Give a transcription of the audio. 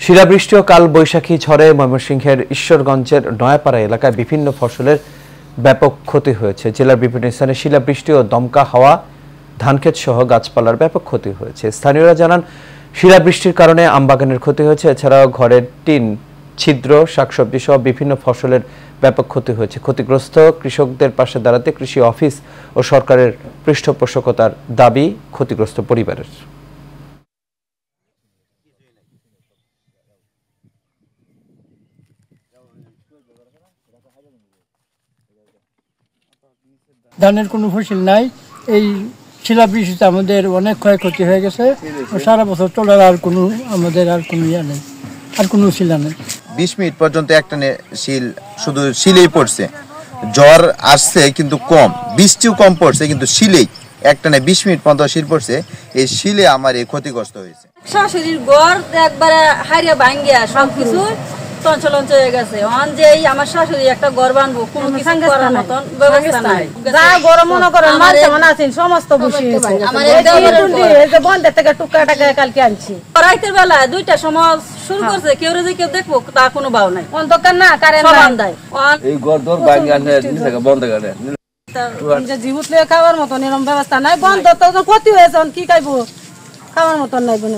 শিলাবৃষ্টি ও কাল বৈশাখী ঝড়ে ময়মনসিংহের ঈশ্বরগঞ্জের নয়াপাড়া এলাকায় বিভিন্ন ফসলের ব্যাপক ক্ষতি হয়েছে। জেলার বিভিন্ন স্থানে শিলাবৃষ্টি ও দমকা হাওয়া ধানক্ষেত সহ গাছপালার ব্যাপক ক্ষতি হয়েছে। স্থানীয়রা জানান, শিলাবৃষ্টির কারণে আমবাগানের ক্ষতি হয়েছে। এছাড়াও ঘরের টিন, ছিদ্র, শাকসবজি সহ বিভিন্ন ফসলের ব্যাপক ক্ষতি হয়েছে। ক্ষতিগ্রস্ত কৃষকদের পাশে দাঁড়াতে কৃষি অফিস ও সরকারের পৃষ্ঠপোষকতার দাবি ক্ষতিগ্রস্ত পরিবারের। ধানের কোনো ফসল নাই। এই শিলাবৃষ্টিতে আমাদের অনেক ক্ষয়ক্ষতি হয়ে গেছে। সারা বছর চলার আমাদের আর কোনো ইয়া নেই, আর কোনো শিলা নেই। 20 মিনিট পর্যন্ত একটানে শিল, শুধু শিলেই পড়ছে। জ্বর আসছে কিন্তু কম, বৃষ্টিও কম পড়ছে, কিন্তু শিলেই একটানে 20 মিনিট পর্যন্ত শিল পড়ছে। এই শিলে আমার এই ক্ষতিগ্রস্ত হয়েছে। শাশুড়ির ঘর একবারে হারিয়ে ভাঙ্গিয়া সবকিছু চঞ্চলঞ্চ হয়ে গেছে। যে আমার শাশুড়ি একটা ঘর বানবো, কোনো কিছু করার মতন ব্যবস্থা নাই। যা গরম মনে করেন আছেন সমস্ত বসে বন্ধের থেকে টুকা টাকা কালকে আনছি। রাতের বেলা 2টার সময় শুরু করছে, কেউ যে কেউ দেখবো তা কোনো ভাও নাই। অন্ধকার না কারেন্ট নাই, এই ঘর দর ভাঙ্গা বন্ধ করে জীবত খাওয়ার মতন এরকম ব্যবস্থা নাই। বন্ধ তো ক্ষতি হয়েছে, কি খাইবো, খাওয়ার মতন নাই বোন।